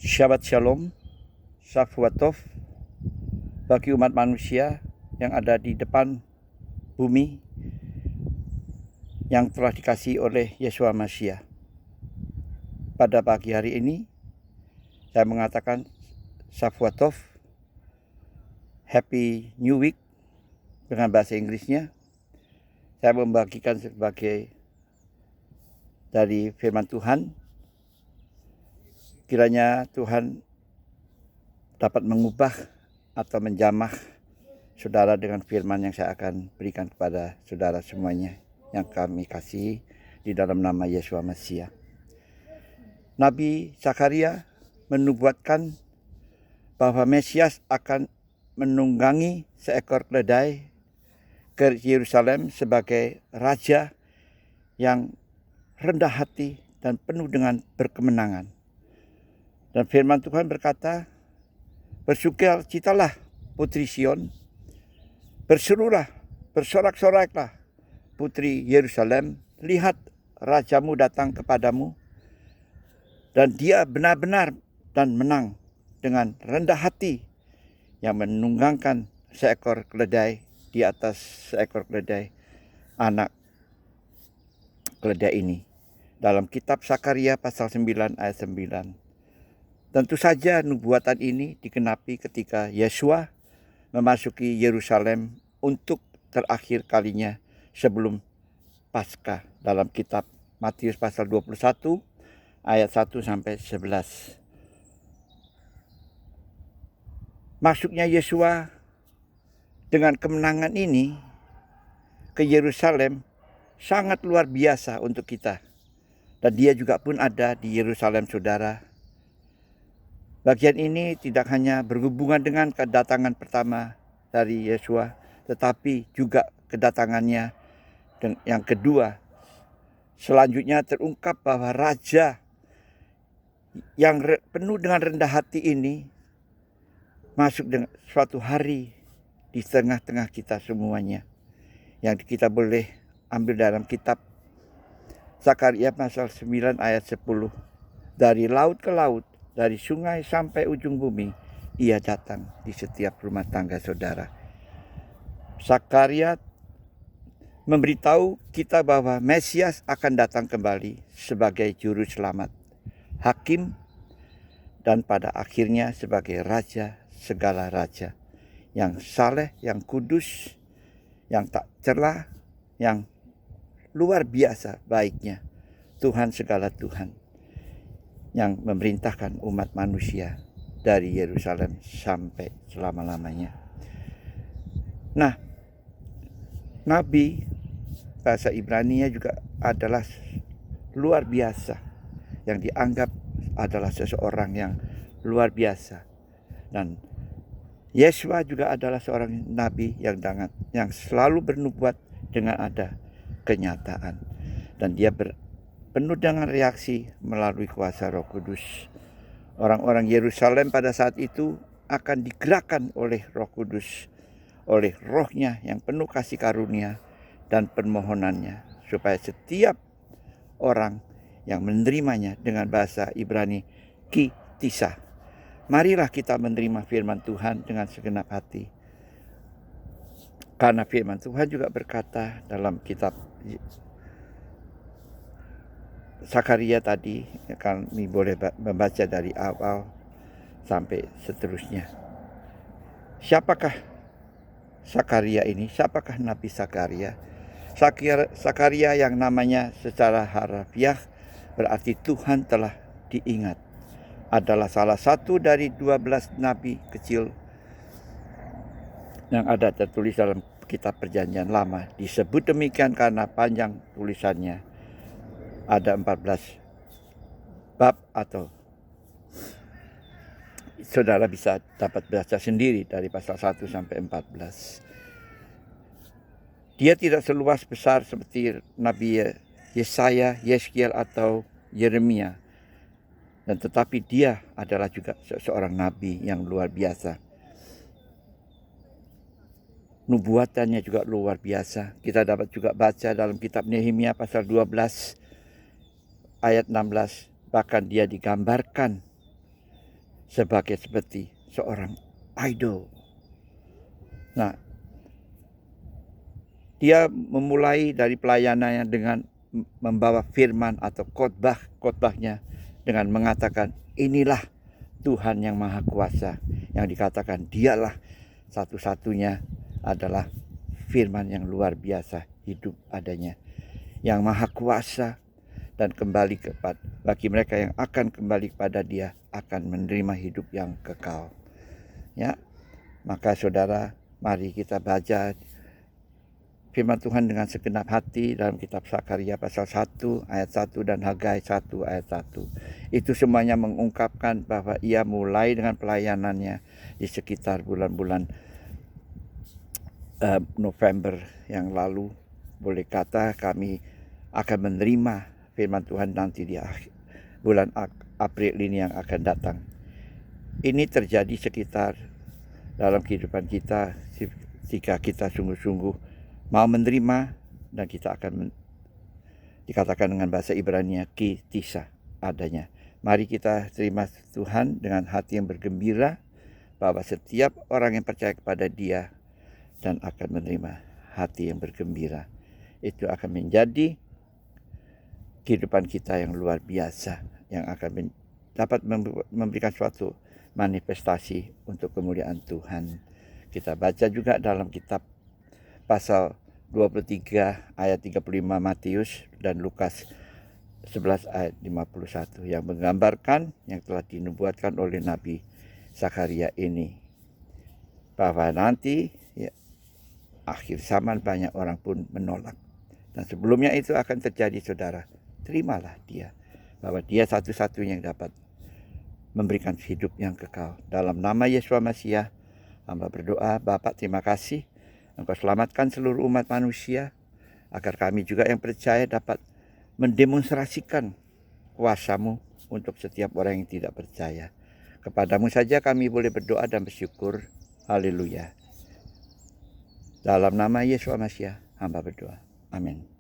Shabbat Shalom, Shavuot bagi umat manusia yang ada di depan bumi yang telah dikasihi oleh Yeshua Mashiach. Pada pagi hari ini saya mengatakan Shavuot, Happy New Week dengan bahasa Inggrisnya. Saya membagikan sebagai dari firman Tuhan. Kiranya Tuhan dapat mengubah atau menjamah saudara dengan firman yang saya akan berikan kepada saudara semuanya yang kami kasihi di dalam nama Yeshua Mashiach. Nabi Zakaria menubuatkan bahwa Mesias akan menunggangi seekor keledai ke Yerusalem sebagai raja yang rendah hati dan penuh dengan berkemenangan. Dan firman Tuhan berkata, bersukacitalah putri Sion, berserulah, bersorak-soraklah putri Yerusalem, lihat rajamu datang kepadamu, dan dia benar-benar dan menang dengan rendah hati yang menunggangkan seekor keledai di atas seekor keledai, anak keledai ini. Dalam kitab Zakaria pasal 9 ayat 9. Tentu saja nubuatan ini digenapi ketika Yeshua memasuki Yerusalem untuk terakhir kalinya sebelum Paskah dalam kitab Matius pasal 21 ayat 1 sampai 11. Masuknya Yeshua dengan kemenangan ini ke Yerusalem sangat luar biasa untuk kita. Dan dia juga pun ada di Yerusalem, saudara. Bagian ini tidak hanya berhubungan dengan kedatangan pertama dari Yeshua, tetapi juga kedatangannya yang kedua. Selanjutnya terungkap bahwa raja yang penuh dengan rendah hati ini masuk dengan suatu hari di tengah-tengah kita semuanya. Yang kita boleh ambil dalam kitab Zakaria pasal 9 ayat 10. Dari laut ke laut, dari sungai sampai ujung bumi, ia datang di setiap rumah tangga saudara. Zakaria memberitahu kita bahwa Mesias akan datang kembali sebagai juru selamat, hakim, dan pada akhirnya sebagai raja segala raja, yang saleh, yang kudus, yang tak celah, yang luar biasa baiknya, Tuhan segala Tuhan, yang memerintahkan umat manusia dari Yerusalem sampai selama-lamanya. Nah, Nabi bahasa Ibrani-nya juga adalah luar biasa, yang dianggap adalah seseorang yang luar biasa. Dan Yeshua juga adalah seorang nabi yang selalu bernubuat dengan ada kenyataan. Dan dia penuh dengan reaksi melalui kuasa Roh Kudus. Orang-orang Yerusalem pada saat itu akan digerakkan oleh Roh Kudus, oleh rohnya yang penuh kasih karunia dan permohonannya, supaya setiap orang yang menerimanya dengan bahasa Ibrani kitisa. Marilah kita menerima firman Tuhan dengan segenap hati. Karena firman Tuhan juga berkata dalam kitab Zakaria tadi, kami boleh membaca dari awal sampai seterusnya. Siapakah Zakaria ini? Siapakah Nabi Zakaria? Zakaria yang namanya secara harfiah berarti Tuhan telah diingat, adalah salah satu dari 12 nabi kecil yang ada tertulis dalam kitab Perjanjian Lama. Disebut demikian karena panjang tulisannya. Ada 14 bab, atau saudara bisa dapat baca sendiri dari pasal 1 sampai 14. Dia tidak seluas besar seperti Nabi Yesaya, Yeskiel atau Yeremia. Dan tetapi dia adalah juga seorang nabi yang luar biasa. Nubuatannya juga luar biasa. Kita dapat juga baca dalam kitab Nehemia pasal 12 ayat 16, bahkan dia digambarkan seperti seorang idol. Nah, dia memulai dari pelayanannya dengan membawa firman atau khotbahnya dengan mengatakan, inilah Tuhan yang Maha Kuasa, yang dikatakan dialah satu-satunya adalah firman yang luar biasa hidup adanya, yang Maha Kuasa, dan kembali kepada bagi mereka yang akan kembali kepada Dia akan menerima hidup yang kekal. Ya, maka saudara, mari kita baca firman Tuhan dengan segenap hati dalam kitab Sakaria pasal 1 ayat 1 dan Hagai 1 ayat 1. Itu semuanya mengungkapkan bahwa ia mulai dengan pelayanannya di sekitar bulan-bulan November yang lalu. Boleh kata kami akan menerima firman Tuhan nanti di bulan April ini yang akan datang. Ini terjadi sekitar dalam kehidupan kita jika kita sungguh-sungguh mau menerima, dan kita akan dikatakan dengan bahasa Ibrani kitisa adanya. Mari kita terima Tuhan dengan hati yang bergembira bahwa setiap orang yang percaya kepada Dia dan akan menerima hati yang bergembira. Itu akan menjadi kehidupan kita yang luar biasa, yang akan dapat memberikan suatu manifestasi untuk kemuliaan Tuhan. Kita baca juga dalam kitab pasal 23 ayat 35 Matius dan Lukas 11 ayat 51 yang menggambarkan yang telah dinubuatkan oleh Nabi Sakaria ini, bahwa nanti ya, akhir zaman banyak orang pun menolak, dan sebelumnya itu akan terjadi. Saudara, terimalah Dia, bahwa Dia satu-satunya yang dapat memberikan hidup yang kekal. Dalam nama Yeshua Masiah, hamba berdoa, Bapa, terima kasih Engkau selamatkan seluruh umat manusia, agar kami juga yang percaya dapat mendemonstrasikan kuasa-Mu untuk setiap orang yang tidak percaya. Kepadamu saja kami boleh berdoa dan bersyukur. Haleluya. Dalam nama Yeshua Masiah, hamba berdoa. Amin.